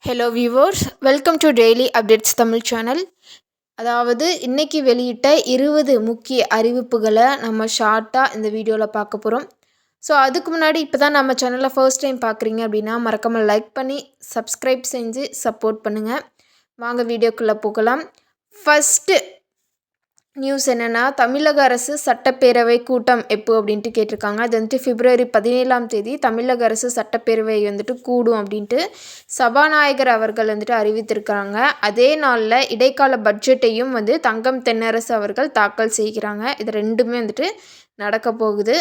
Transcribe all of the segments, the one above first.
Hello viewers, welcome to daily updates Tamil channel. அதாவது இன்றைக்கி வெளியிட்ட 20 முக்கிய அறிவிப்புகளை நம்ம ஷார்ட்டாக இந்த வீடியோவில் பார்க்க போகிறோம். ஸோ அதுக்கு முன்னாடி இப்போ தான் நம்ம சேனலில் ஃபர்ஸ்ட் டைம் பார்க்குறீங்க அப்படின்னா மறக்காமல் லைக் பண்ணி சப்ஸ்கிரைப் செஞ்சு சப்போர்ட் பண்ணுங்கள். வாங்க வீடியோக்குள்ளே போகலாம். ஃபஸ்ட்டு நியூஸ் என்னென்னா, தமிழக அரசு சட்டப்பேரவை கூட்டம் எப்போ அப்படின்ட்டு கேட்டிருக்காங்க. அது வந்துட்டு February 17 தமிழக அரசு சட்டப்பேரவை வந்துட்டு கூடும் அப்படின்ட்டு சபாநாயகர் அவர்கள் வந்துட்டு அறிவித்திருக்கிறாங்க. அதே நாளில் இடைக்கால பட்ஜெட்டையும் வந்து தங்கம் தென்னரசு அவர்கள் தாக்கல் செய்கிறாங்க. இது ரெண்டுமே வந்துட்டு நடக்க போகுது.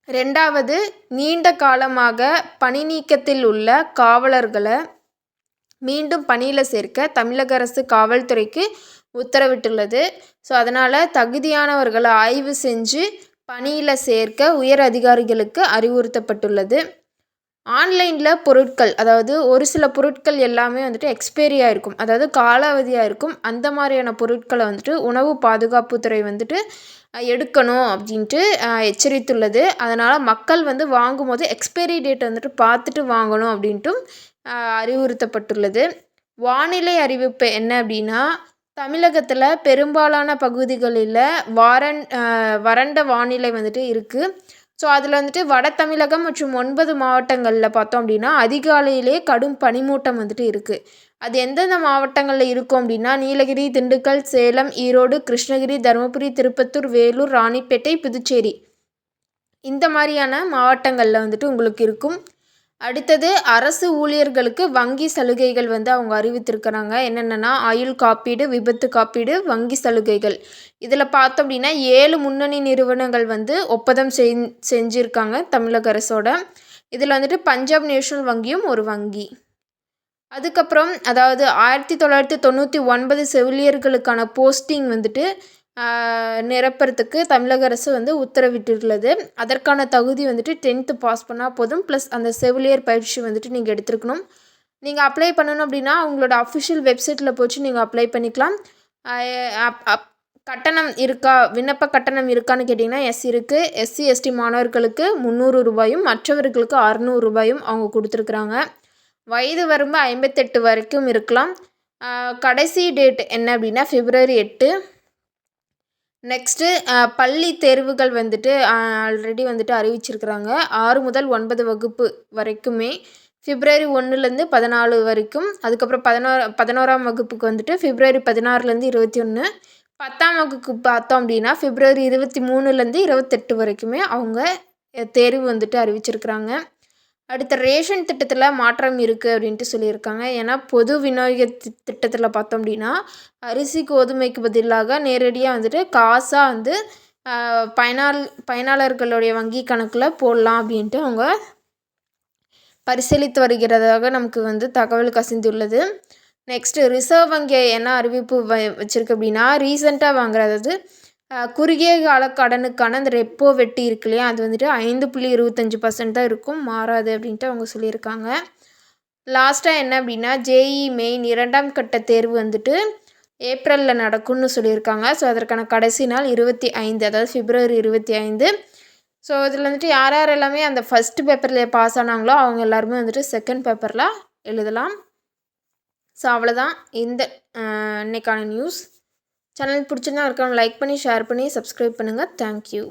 ரெண்டாவது, நீண்ட காலமாக பணி நீக்கத்தில் உள்ள காவலர்களை மீண்டும் பணியில் சேர்க்க தமிழக அரசு காவல்துறைக்கு உத்தரவிட்டுள்ளது. ஸோ அதனால் தகுதியானவர்களை ஆய்வு செஞ்சு பணியில் சேர்க்க உயர் அதிகாரிகளுக்கு அறிவுறுத்தப்பட்டுள்ளது. ஆன்லைனில் பொருட்கள், அதாவது ஒரு சில பொருட்கள் எல்லாமே வந்துட்டு எக்ஸ்பைரியாக இருக்கும், அதாவது காலாவதியாக இருக்கும். அந்த மாதிரியான பொருட்களை வந்துட்டு உணவு பாதுகாப்புத்துறை வந்துட்டு எடுக்கணும் அப்படின்ட்டு எச்சரித்துள்ளது. அதனால் மக்கள் வந்து வாங்கும்போது எக்ஸ்பைரி டேட் வந்துட்டு பார்த்துட்டு வாங்கணும் அப்படின்ட்டும் அறிவுறுத்தப்பட்டுள்ளது. வானிலை அறிவிப்பு என்ன அப்படின்னா, தமிழகத்தில் பெரும்பாலான பகுதிகளில் வறண்ட வானிலை வந்துட்டு இருக்குது. ஸோ அதில் வந்துட்டு வட தமிழகம் மற்றும் 9 மாவட்டங்களில் பார்த்தோம் அப்படின்னா அதிகாலையிலே கடும் பனிமூட்டம் வந்துட்டு இருக்குது. அது எந்தெந்த மாவட்டங்களில் இருக்கும் அப்படின்னா நீலகிரி, திண்டுக்கல், சேலம், ஈரோடு, கிருஷ்ணகிரி, தருமபுரி, திருப்பத்தூர், வேலூர், ராணிப்பேட்டை, புதுச்சேரி, இந்த மாதிரியான மாவட்டங்களில் வந்துட்டு உங்களுக்கு இருக்கும். அடுத்தது, அரசு ஊழியர்களுக்கு வங்கி சலுகைகள் வந்து அவங்க அறிவித்திருக்கிறாங்க. என்னென்னா ஆயுள் காப்பீடு, விபத்து காப்பீடு, வங்கி சலுகைகள். இதில் பார்த்தோம் அப்படின்னா 7 முன்னணி நிறுவனங்கள் வந்து ஒப்பந்தம் செஞ்சுருக்காங்க தமிழக அரசோட. இதில் வந்துட்டு பஞ்சாப் நேஷனல் வங்கியும் ஒரு வங்கி. அதுக்கப்புறம், அதாவது 1999 செவிலியர்களுக்கான போஸ்டிங் வந்துட்டு நிரப்புறதுக்கு தமிழக அரசு வந்து உத்தரவிட்டுள்ளது. அதற்கான தகுதி வந்துட்டு 10th பாஸ் பண்ணால் போதும். ப்ளஸ் அந்த செவிலியர் பயிற்சி வந்துட்டு நீங்கள் எடுத்துருக்கணும். நீங்கள் அப்ளை பண்ணணும் அப்படின்னா அவங்களோட அஃபிஷியல் வெப்சைட்டில் போச்சு நீங்கள் அப்ளை பண்ணிக்கலாம். கட்டணம் இருக்கா, விண்ணப்ப கட்டணம் இருக்கான்னு கேட்டிங்கன்னா எஸ் இருக்குது. SC ST மாணவர்களுக்கு 300 ரூபாயும் மற்றவர்களுக்கு 600 ரூபாயும் அவங்க கொடுத்துருக்குறாங்க. வயது வரம்பு 58 வரைக்கும் இருக்கலாம். கடைசி டேட் என்ன அப்படின்னா February 8. நெக்ஸ்ட்டு, பள்ளி தேர்வுகள் வந்துட்டு ஆல்ரெடி வந்துட்டு அறிவிச்சிருக்கிறாங்க. 6 முதல் 9 வகுப்பு வரைக்குமே February 1 14 வரைக்கும். அதுக்கப்புறம் 11ஆம் வகுப்புக்கு வந்துட்டு February 16 21. 10ஆம் வகுப்பு பார்த்தோம் அப்படின்னா February 23 28 வரைக்குமே அவங்க தேர்வு வந்துட்டு அறிவிச்சிருக்கிறாங்க. அடுத்த, ரேஷன் திட்டத்தில் மாற்றம் இருக்குது அப்படின்ட்டு சொல்லியிருக்காங்க. ஏன்னா பொது விநியோக திட்டத்தில் பார்த்தோம் அப்படின்னா அரிசி கோதுமைக்கு பதிலாக நேரடியாக வந்துட்டு காசாக வந்து பயனாளர்களுடைய வங்கி கணக்கில் போடலாம் அப்படின்ட்டு அவங்க பரிசீலித்து வருகிறதாக நமக்கு வந்து தகவல் கசிந்துள்ளது. நெக்ஸ்ட்டு, ரிசர்வ் வங்கி என்ன அறிவிப்பு வச்சுருக்கு அப்படின்னா, ரீசெண்டாக வாங்குறது குறுகிய கால கடனுக்கான அந்த ரெப்போ வெட்டி இருக்கு இல்லையா, அது வந்துட்டு 5.25% தான் இருக்கும், மாறாது அப்படின்ட்டு அவங்க சொல்லியிருக்காங்க. லாஸ்ட்டாக என்ன அப்படின்னா, JEE மெயின் 2ஆம் கட்ட தேர்வு வந்துட்டு ஏப்ரலில் நடக்கும்னு சொல்லியிருக்காங்க. ஸோ அதற்கான கடைசி நாள் 25, அதாவது February 25. ஸோ இதில் வந்துட்டு யார் எல்லாமே அந்த ஃபஸ்ட்டு பேப்பரில் பாஸ் ஆனாங்களோ அவங்க எல்லாருமே வந்துட்டு செகண்ட் பேப்பரில் எழுதலாம். ஸோ அவ்வளோதான் இந்த இன்னைக்கான நியூஸ். சேனல் பிடிச்சிருந்தா இருக்காங்க லைக் பண்ணி ஷேர் பண்ணி சப்ஸ்கிரைப் பண்ணுங்கள். தேங்க்யூ.